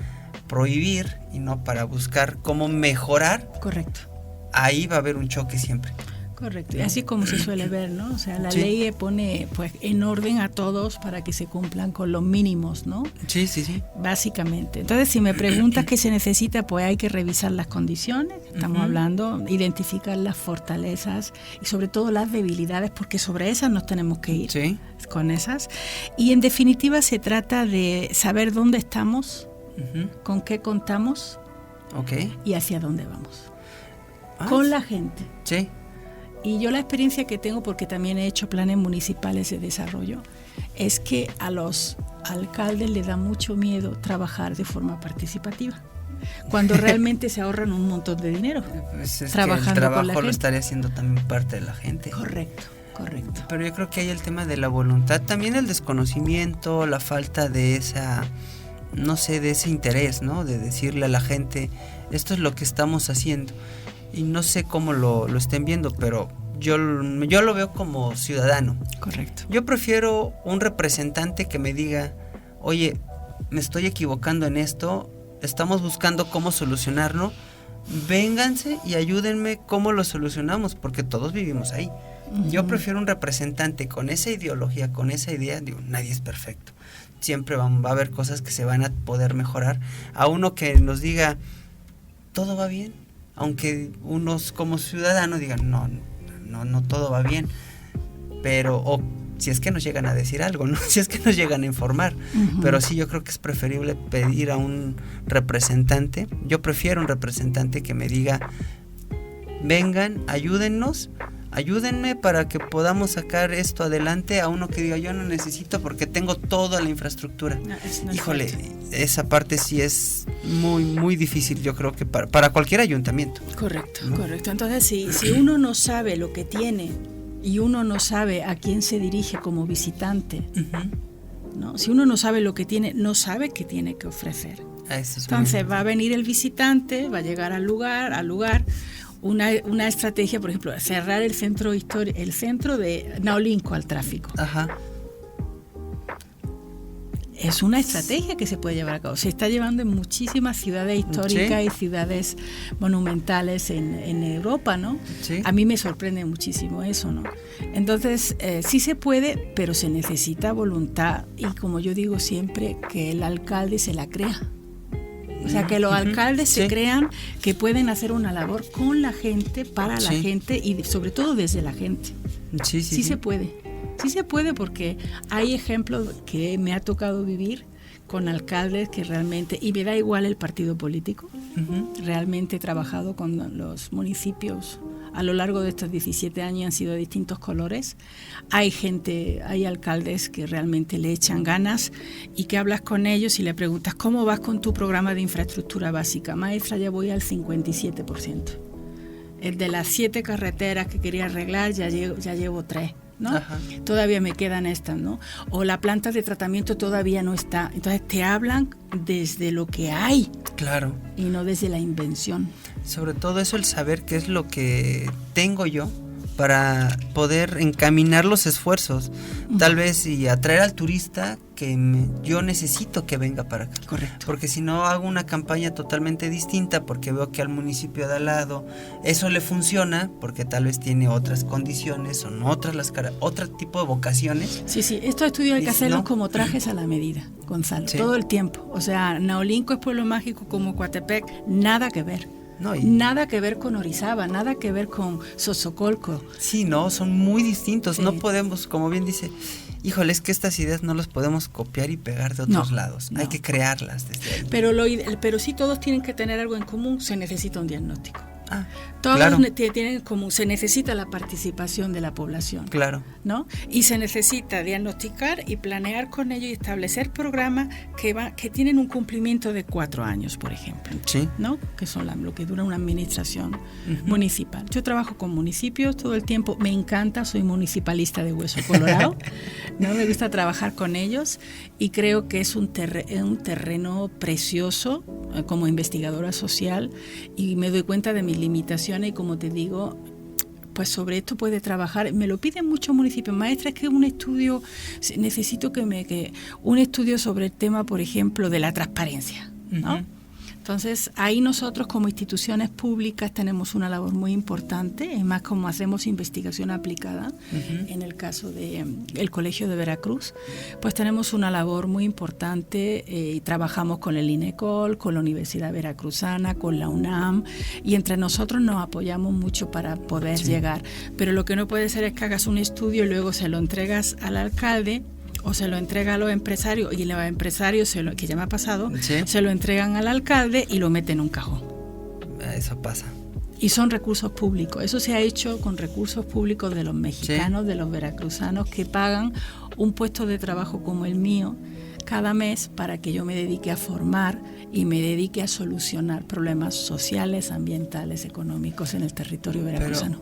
prohibir y no para buscar cómo mejorar, correcto, ahí va a haber un choque siempre. Correcto, y así como se suele ver, ¿no? O sea, la, sí, ley pone pues en orden a todos para que se cumplan con los mínimos, ¿no? Sí. Básicamente. Entonces, si me preguntas qué se necesita, pues hay que revisar las condiciones, estamos, uh-huh, hablando, identificar las fortalezas y sobre todo las debilidades, porque sobre esas nos tenemos que ir, sí, con esas. Y en definitiva se trata de saber dónde estamos, uh-huh, con qué contamos, okay, y hacia dónde vamos. Con la gente. Sí. Y yo la experiencia que tengo, porque también he hecho planes municipales de desarrollo, es que a los alcaldes les da mucho miedo trabajar de forma participativa, cuando realmente se ahorran un montón de dinero. Pues es trabajando, que el trabajo con la gente lo estaría haciendo también parte de la gente. Correcto. Pero yo creo que hay el tema de la voluntad, también el desconocimiento, la falta de esa, no sé, de ese interés, ¿no? De decirle a la gente, esto es lo que estamos haciendo. Y no sé cómo lo estén viendo, pero yo lo veo como ciudadano. Correcto. Yo prefiero un representante que me diga, oye, me estoy equivocando en esto, estamos buscando cómo solucionarlo, vénganse y ayúdenme cómo lo solucionamos, porque todos vivimos ahí. Yo prefiero un representante con esa ideología, con esa idea, digo, nadie es perfecto, siempre va a haber cosas que se van a poder mejorar, a uno que nos diga, todo va bien, aunque unos como ciudadanos digan, no todo va bien, pero, o si es que nos llegan a decir algo, ¿no? Si es que nos llegan a informar, pero sí, yo creo que es preferible pedir a un representante, yo prefiero un representante que me diga, vengan, ayúdenme para que podamos sacar esto adelante, a uno que diga, yo no necesito porque tengo toda la infraestructura. No híjole, esa parte sí es muy, muy difícil, yo creo que para cualquier ayuntamiento. Correcto, ¿no? Correcto. Entonces, si uno no sabe lo que tiene y uno no sabe a quién se dirige como visitante, ¿no? Si uno no sabe lo que tiene, no sabe qué tiene que ofrecer. Entonces va a venir el visitante, va a llegar al lugar. Una estrategia, por ejemplo, cerrar el centro de Naolinco al tráfico. Ajá. Es una estrategia que se puede llevar a cabo. Se está llevando en muchísimas ciudades históricas y ciudades monumentales en Europa, ¿no? Sí. A mí me sorprende muchísimo eso, ¿no? Entonces, sí se puede, pero se necesita voluntad y, como yo digo siempre, que el alcalde se la crea. O sea, que los alcaldes se crean que pueden hacer una labor con la gente, para la gente y sobre todo desde la gente. Sí se puede. Sí se puede, porque hay ejemplos que me ha tocado vivir con alcaldes que realmente, y me da igual el partido político, realmente he trabajado con los municipios a lo largo de estos 17 años, han sido de distintos colores. Hay alcaldes que realmente le echan ganas y que hablas con ellos y le preguntas, ¿cómo vas con tu programa de infraestructura básica? Maestra, ya voy al 57%. El de las 7 carreteras que quería arreglar, ya llevo 3. ¿no? Todavía me quedan estas, ¿no? O la planta de tratamiento todavía no está. Entonces te hablan desde lo que hay. Claro. Y no desde la invención. Sobre todo eso, el saber qué es lo que tengo yo para poder encaminar los esfuerzos, tal vez, y atraer al turista que yo necesito que venga para acá. Correcto. Porque si no hago una campaña totalmente distinta, porque veo que al municipio de al lado eso le funciona, porque tal vez tiene otras condiciones, son otro tipo de vocaciones. Sí, estos estudios hay que hacerlos como trajes a la medida, Gonzalo, todo el tiempo. O sea, Naolinco es pueblo mágico como Coatepec, nada que ver. No, nada que ver con Orizaba, nada que ver con Sosocolco. Sí, no, son muy distintos. Sí. No podemos, como bien dice, híjole, es que estas ideas no las podemos copiar y pegar de otros lados. Hay que crearlas desde ahí. Pero sí, todos tienen que tener algo en común. Se necesita un diagnóstico. Todos tienen en común, se necesita la participación de la población. Claro. ¿No? Y se necesita diagnosticar y planear con ellos y establecer programas que tienen un cumplimiento de 4 años, por ejemplo. Sí. ¿No? Que son lo que dura una administración municipal. Yo trabajo con municipios todo el tiempo, me encanta, soy municipalista de Hueso Colorado, ¿no? Me gusta trabajar con ellos y creo que es un terreno precioso como investigadora social, y me doy cuenta de mis limitaciones y, como te digo, pues sobre esto puede trabajar. Me lo piden muchos municipios. Maestra, es que necesito un estudio sobre el tema, por ejemplo, de la transparencia, ¿no? Entonces, ahí nosotros como instituciones públicas tenemos una labor muy importante, es más, como hacemos investigación aplicada, en el caso del Colegio de Veracruz, pues tenemos una labor muy importante y trabajamos con el INECOL, con la Universidad Veracruzana, con la UNAM, y entre nosotros nos apoyamos mucho para poder llegar. Pero lo que no puede ser es que hagas un estudio y luego se lo entregas al alcalde, o se lo entrega a los empresarios, y los empresarios, que ya me ha pasado, se lo entregan al alcalde y lo meten en un cajón. Eso pasa. Y son recursos públicos. Eso se ha hecho con recursos públicos de los mexicanos, de los veracruzanos, que pagan un puesto de trabajo como el mío cada mes para que yo me dedique a formar y me dedique a solucionar problemas sociales, ambientales, económicos en el territorio veracruzano.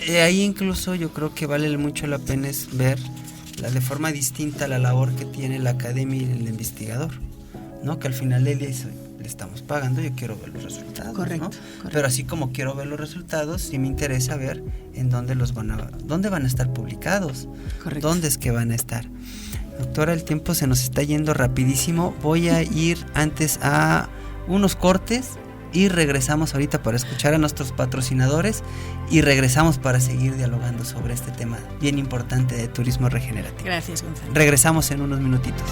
Pero, ahí incluso yo creo que vale mucho la pena es ver de forma distinta la labor que tiene la academia y el investigador, ¿no? Que al final del día le estamos pagando, yo quiero ver los resultados. Correcto, ¿no? correcto. Pero así como quiero ver los resultados, sí me interesa ver en dónde dónde van a estar publicados. Correcto. ¿Dónde es que van a estar? Doctora, el tiempo se nos está yendo rapidísimo. Voy a ir antes a unos cortes y regresamos ahorita para escuchar a nuestros patrocinadores y regresamos para seguir dialogando sobre este tema bien importante de turismo regenerativo. Gracias, Gonzalo. Regresamos en unos minutitos.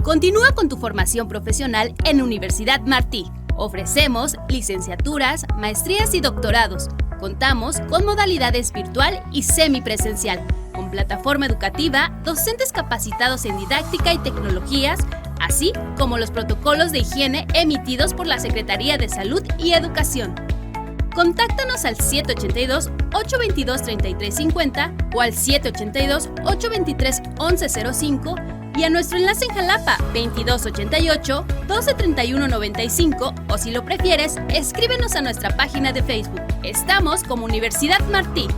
Continúa con tu formación profesional en Universidad Martí. Ofrecemos licenciaturas, maestrías y doctorados. Contamos con modalidades virtual y semipresencial, con plataforma educativa, docentes capacitados en didáctica y tecnologías, así como los protocolos de higiene emitidos por la Secretaría de Salud y Educación. Contáctanos al 782-822-3350 o al 782-823-1105 y a nuestro enlace en Jalapa 2288-123195 o si lo prefieres, escríbenos a nuestra página de Facebook. Estamos como Universidad Martí.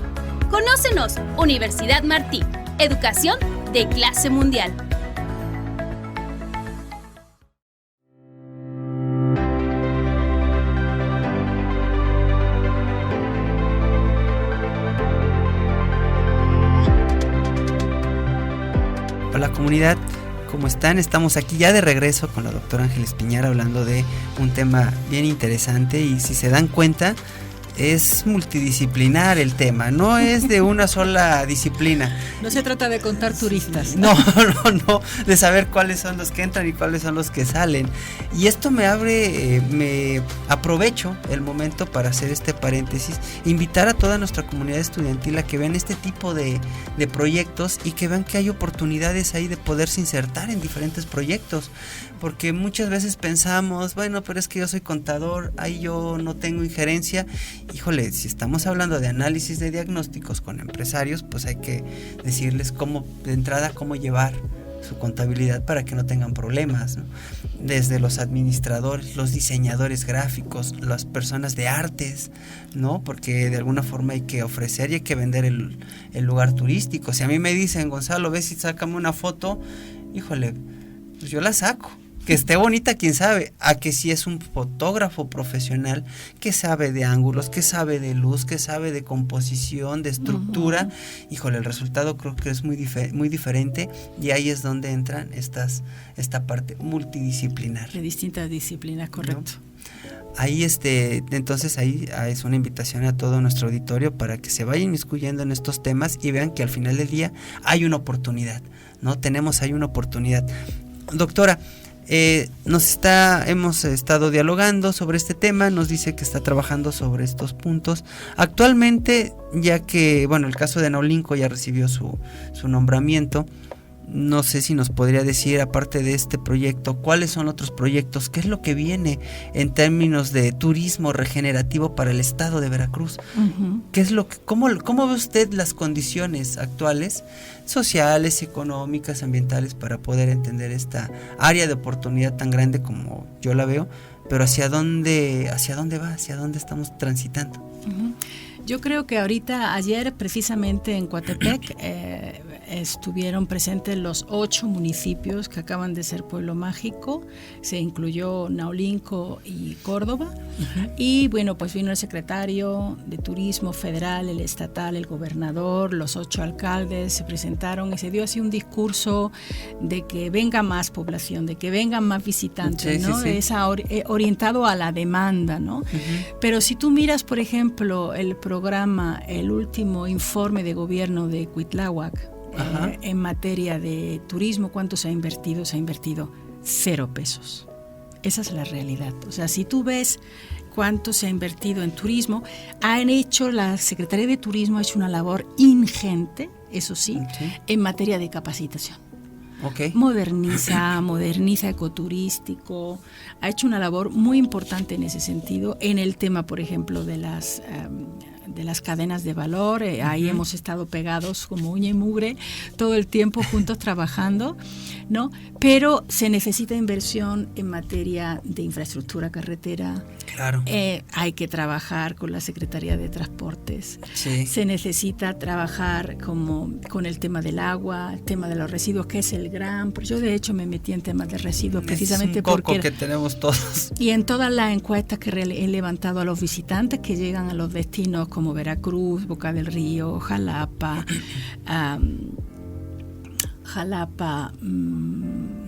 Conócenos, Universidad Martí, educación de clase mundial. Hola comunidad, ¿cómo están? Estamos aquí ya de regreso con la doctora Ángeles Piñar hablando de un tema bien interesante y si se dan cuenta es multidisciplinar el tema, no es de una sola disciplina. No se trata de contar turistas. No, de saber cuáles son los que entran y cuáles son los que salen. Y esto me aprovecho el momento para hacer este paréntesis, invitar a toda nuestra comunidad estudiantil a que vean este tipo de proyectos y que vean que hay oportunidades ahí de poderse insertar en diferentes proyectos. Porque muchas veces pensamos, bueno, pero es que yo soy contador, ahí yo no tengo injerencia. Híjole, si estamos hablando de análisis de diagnósticos con empresarios, pues hay que decirles de entrada cómo llevar su contabilidad para que no tengan problemas, ¿no? Desde los administradores, los diseñadores gráficos, las personas de artes, ¿no? Porque de alguna forma hay que ofrecer y hay que vender el lugar turístico. Si a mí me dicen, Gonzalo, ves y sácame una foto, híjole, pues yo la saco. Que esté bonita, quién sabe, a que si es un fotógrafo profesional que sabe de ángulos, que sabe de luz, que sabe de composición, de estructura, híjole, el resultado creo que es muy diferente y ahí es donde entran esta parte multidisciplinar. De distintas disciplinas, correcto. ¿No? Ahí entonces ahí es una invitación a todo nuestro auditorio para que se vayan inmiscuyendo en estos temas y vean que al final del día hay una oportunidad, ¿no? Tenemos ahí una oportunidad. Doctora, hemos estado dialogando sobre este tema, nos dice que está trabajando sobre estos puntos. Actualmente, ya que, bueno, el caso de Naulinco ya recibió su nombramiento, no sé si nos podría decir, aparte de este proyecto, cuáles son otros proyectos, qué es lo que viene en términos de turismo regenerativo para el estado de Veracruz. ¿Qué es cómo ve usted las condiciones actuales, sociales, económicas, ambientales, para poder entender esta área de oportunidad tan grande como yo la veo, pero hacia dónde va, hacia dónde estamos transitando? Yo creo que ayer precisamente en Coatepec estuvieron presentes los 8 municipios que acaban de ser pueblo mágico, se incluyó Naulinco y Córdoba, y bueno, pues vino el secretario de Turismo federal, el estatal, el gobernador, los 8 alcaldes se presentaron y se dio así un discurso de que venga más población, de que vengan más visitantes, ¿no? Sí. Es orientado a la demanda, ¿no? Pero si tú miras, por ejemplo, el último informe de gobierno de Cuitláhuac, en materia de turismo, ¿cuánto se ha invertido? Se ha invertido 0 pesos. Esa es la realidad. O sea, si tú ves cuánto se ha invertido en turismo, la Secretaría de Turismo ha hecho una labor ingente, eso sí, en materia de capacitación. Moderniza ecoturístico, ha hecho una labor muy importante en ese sentido, en el tema, por ejemplo, de las las cadenas de valor. Ahí hemos estado pegados como uña y mugre todo el tiempo juntos trabajando, ¿no? Pero se necesita inversión en materia de infraestructura carretera. Claro. Hay que trabajar con la Secretaría de Transportes. Sí. Se necesita trabajar con el tema del agua, el tema de los residuos, que es el gran. Yo de hecho me metí en temas de residuos precisamente es un coco porque que tenemos todos. Y en todas las encuestas que he levantado a los visitantes que llegan a los destinos como Veracruz, Boca del Río, Jalapa,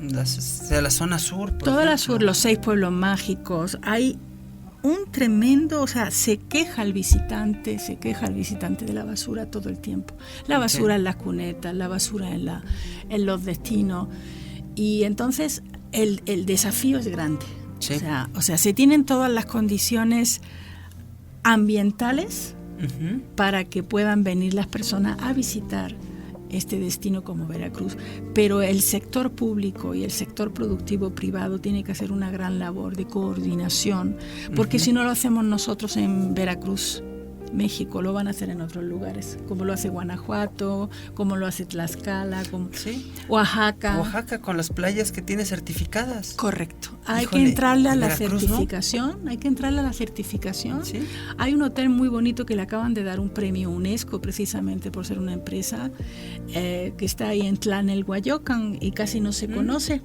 la zona sur. Toda la sur, los 6 pueblos mágicos, hay un tremendo, o sea, se queja el visitante de la basura todo el tiempo. La basura en las cunetas, la basura en los destinos. Y entonces el desafío es grande. Sí. O sea, se tienen todas las condiciones ambientales para que puedan venir las personas a visitar este destino como Veracruz, pero el sector público y el sector productivo privado tiene que hacer una gran labor de coordinación, porque si no lo hacemos nosotros en Veracruz, México, lo van a hacer en otros lugares, como lo hace Guanajuato, como lo hace Tlaxcala, como Oaxaca. Oaxaca con las playas que tiene certificadas. Correcto. Hay que entrarle a la certificación, ¿no? Hay que entrarle a la certificación. ¿Sí? Hay un hotel muy bonito que le acaban de dar un premio UNESCO precisamente por ser una empresa que está ahí en Tlanelhuayocan y casi no se conoce.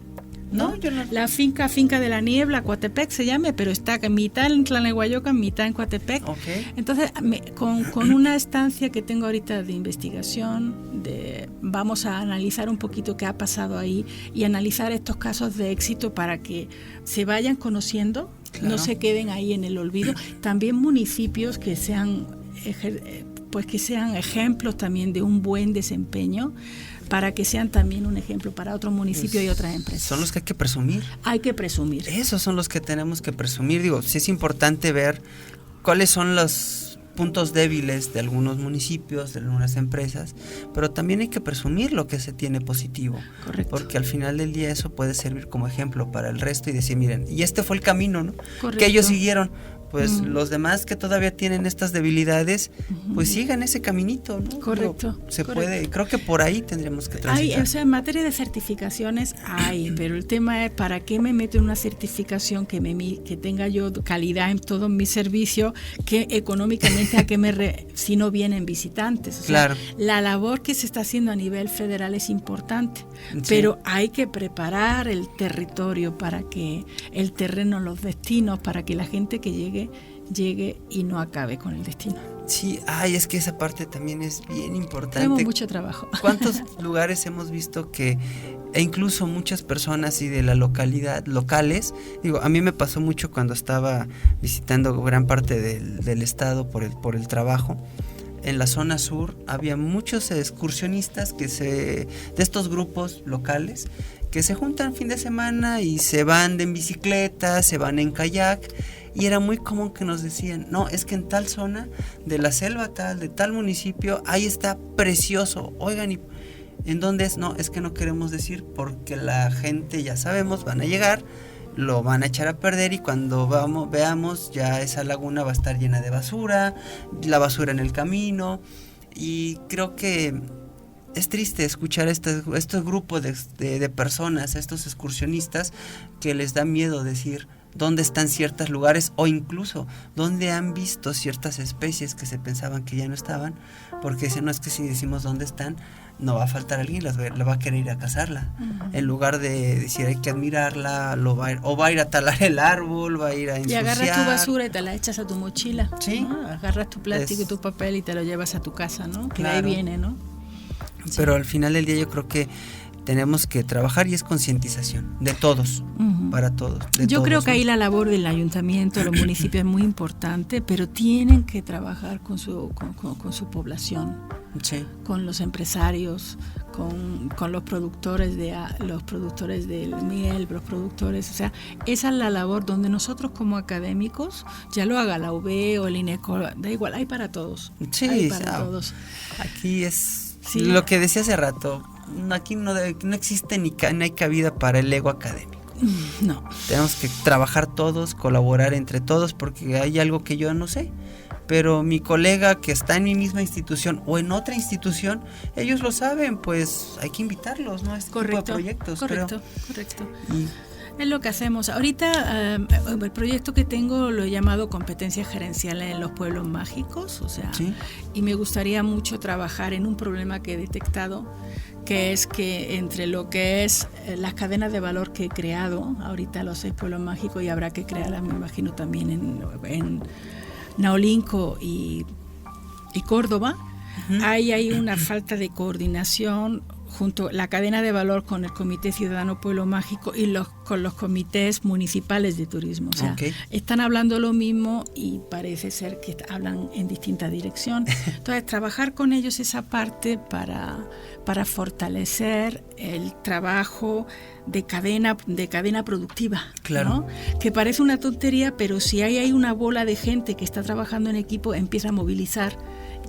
¿No? La finca de la Niebla, Coatepec se llama, pero está mitad en Tlanelhuayocan, mitad en Coatepec. Okay. Entonces, con una estancia que tengo ahorita de investigación, vamos a analizar un poquito qué ha pasado ahí y analizar estos casos de éxito para que se vayan conociendo, no se queden ahí en el olvido. También municipios que sean ejemplos también de un buen desempeño, para que sean también un ejemplo para otro municipio y otras empresas. Son los que hay que presumir. Hay que presumir. Esos son los que tenemos que presumir. Digo, sí es importante ver cuáles son los puntos débiles de algunos municipios, de algunas empresas, pero también hay que presumir lo que se tiene positivo. Correcto. Porque al final del día eso puede servir como ejemplo para el resto y decir, miren, y este fue el camino, ¿no? Correcto. Que ellos siguieron. Pues los demás que todavía tienen estas debilidades, pues sigan ese caminito, ¿no? Correcto. Puede, creo que por ahí tendríamos que transitar. O sea, en materia de certificaciones pero el tema es ¿para qué me meto en una certificación que tenga yo calidad en todo mi servicio, que económicamente si no vienen visitantes? O sea, la labor que se está haciendo a nivel federal es importante, pero hay que preparar el territorio para que el terreno, los destinos, para que la gente que llegue y no acabe con el destino. Sí, es que esa parte también es bien importante. Tenemos mucho trabajo. ¿Cuántos lugares hemos visto e incluso muchas personas y de la localidad, locales, digo, a mí me pasó mucho cuando estaba visitando gran parte del estado por el trabajo. En la zona sur había muchos excursionistas de estos grupos locales que se juntan fin de semana y se van en bicicleta, se van en kayak. Y era muy común que nos decían, no, es que en tal zona de la selva tal, de tal municipio, ahí está precioso. Oigan, ¿y en dónde es? No, es que no queremos decir porque la gente, ya sabemos, van a llegar, lo van a echar a perder y cuando veamos ya esa laguna va a estar llena de basura, la basura en el camino. Y creo que es triste escuchar estos grupos de personas, estos excursionistas que les da miedo decir dónde están ciertos lugares o incluso dónde han visto ciertas especies que se pensaban que ya no estaban, porque no es que si decimos dónde están, no va a faltar alguien, la va a querer ir a cazarla. En lugar de decir hay que admirarla, va a ir a talar el árbol, va a ir a ensuciar. Y agarras tu basura y te la echas a tu mochila. Sí. ¿No? Agarras tu plástico y tu papel y te lo llevas a tu casa, ¿no? Que claro. De ahí viene, ¿no? Pero al final del día yo creo que tenemos que trabajar y es concientización de todos, para todos. Yo creo que ahí la labor del ayuntamiento, de los municipios es muy importante, pero tienen que trabajar con su población, con los empresarios, con los productores del miel, los productores, o sea, esa es la labor donde nosotros como académicos, ya lo haga la UB o el INECO, da igual, hay para todos. Sí, hay para todos. Aquí es lo que decía hace rato. Aquí no existe no hay cabida para el ego académico. No. Tenemos que trabajar todos, colaborar entre todos, porque hay algo que yo no sé. pero mi colega que está en mi misma institución o en otra institución, ellos lo saben, pues hay que invitarlos, ¿no? A este tipo de proyectos, correcto. Es lo que hacemos. Ahorita el proyecto que tengo lo he llamado competencias gerenciales en los pueblos mágicos, o sea, ¿sí? Y me gustaría mucho trabajar en un problema que he detectado, que es que entre lo que es las cadenas de valor que he creado ahorita los 6 pueblos mágicos, y habrá que crearlas, me imagino, también en Naolinco y Córdoba, hay una falta de coordinación junto la cadena de valor con el Comité Ciudadano Pueblo Mágico y con los comités municipales de turismo. O sea, están hablando lo mismo y parece ser que hablan en distinta dirección. Entonces, trabajar con ellos esa parte para fortalecer el trabajo de cadena productiva, claro, ¿no? Que parece una tontería, pero si hay una bola de gente que está trabajando en equipo, empieza a movilizar,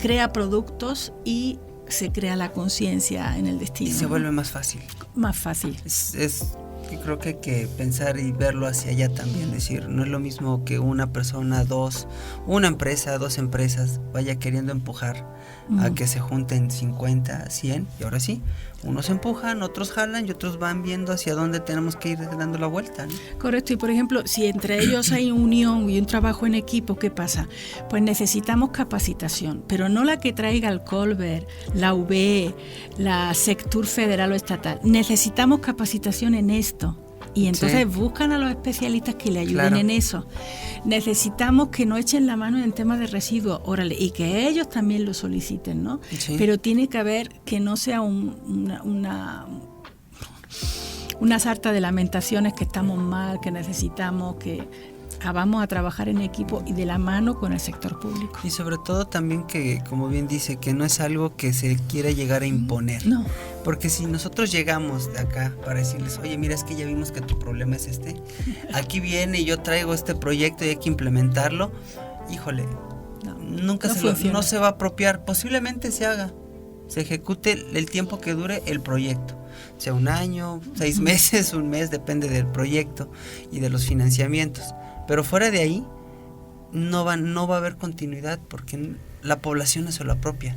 crea productos y se crea la conciencia en el destino. Y se vuelve más fácil. Más fácil. Yo creo que hay que pensar y verlo hacia allá también, decir, no es lo mismo que una persona, una empresa, 2 empresas vaya queriendo empujar a que se junten 50, 100, y ahora sí, unos empujan, otros jalan y otros van viendo hacia dónde tenemos que ir dando la vuelta, ¿no? Correcto, y por ejemplo, si entre ellos hay unión y un trabajo en equipo, ¿qué pasa? Pues necesitamos capacitación, pero no la que traiga el Colbert, la UB, la Sectur federal o estatal. Necesitamos capacitación en esto. Y entonces buscan a los especialistas que le ayuden en eso. Necesitamos que no echen la mano en temas de residuos, órale, y que ellos también lo soliciten, ¿no? Sí. Pero tiene que haber que no sea una sarta de lamentaciones que estamos mal, que necesitamos, que vamos a trabajar en equipo y de la mano con el sector público. Y sobre todo también que, como bien dice, que no es algo que se quiera llegar a imponer. No. Porque si nosotros llegamos de acá para decirles, oye, mira, es que ya vimos que tu problema es aquí viene y yo traigo este proyecto y hay que implementarlo, híjole, no se va a apropiar, posiblemente se haga, se ejecute el tiempo que dure el proyecto, sea 1 año, 6 meses, 1 mes, depende del proyecto y de los financiamientos. Pero fuera de ahí no va a haber continuidad porque la población no se lo apropia.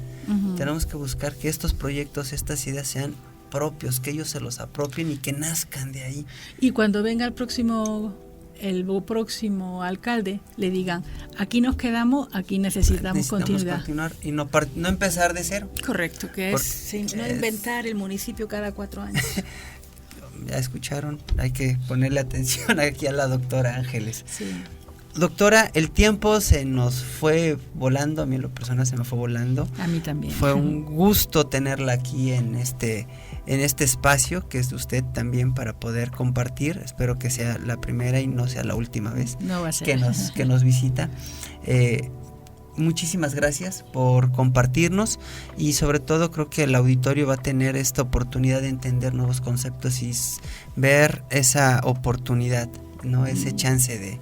Tenemos que buscar que estos proyectos, estas ideas sean propios, que ellos se los apropien y que nazcan de ahí. Y cuando venga el próximo alcalde, le digan, aquí nos quedamos, aquí necesitamos continuidad. Continuar y no empezar de cero. Correcto, que no inventar el municipio cada 4 años. Ya escucharon, hay que ponerle atención aquí a la doctora Ángeles. Sí. Doctora, el tiempo se nos fue volando, a mí en lo personal se me fue volando. A mí también. Fue un gusto tenerla aquí en este espacio que es de usted también para poder compartir. Espero que sea la primera y no sea la última vez que nos visita. Muchísimas gracias por compartirnos y sobre todo creo que el auditorio va a tener esta oportunidad de entender nuevos conceptos y ver esa oportunidad, ¿no? Ese chance de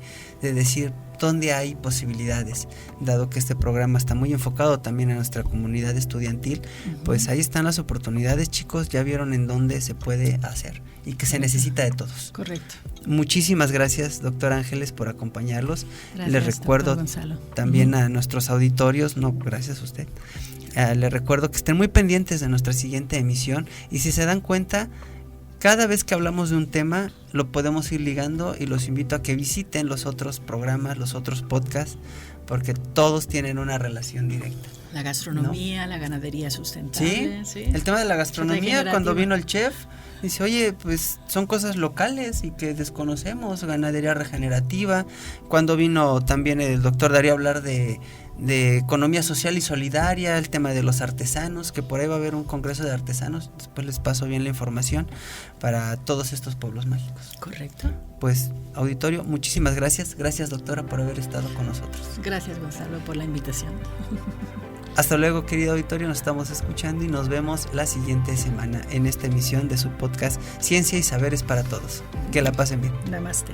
decir dónde hay posibilidades, dado que este programa está muy enfocado también a nuestra comunidad estudiantil, pues ahí están las oportunidades, chicos, ya vieron en dónde se puede hacer y que se necesita de todos. Correcto. Muchísimas gracias, doctora Ángeles, por acompañarlos. Gracias, les recuerdo también a nuestros auditorios, gracias a usted. Les recuerdo que estén muy pendientes de nuestra siguiente emisión y si se dan cuenta, cada vez que hablamos de un tema lo podemos ir ligando y los invito a que visiten los otros programas, los otros podcasts, porque todos tienen una relación directa. La gastronomía, ¿no? La ganadería sustentable. Sí, el tema de la gastronomía, cuando vino el chef, dice, oye, pues son cosas locales y que desconocemos, ganadería regenerativa. Cuando vino también el doctor Darío a hablar de economía social y solidaria, el tema de los artesanos, que por ahí va a haber un congreso de artesanos, después les paso bien la información para todos estos pueblos mágicos. Correcto. Pues, auditorio, muchísimas gracias. Gracias, doctora, por haber estado con nosotros. Gracias, Gonzalo, por la invitación. Hasta luego, querido auditorio, nos estamos escuchando y nos vemos la siguiente semana en esta emisión de su podcast Ciencia y Saberes para Todos. Que la pasen bien. Namaste.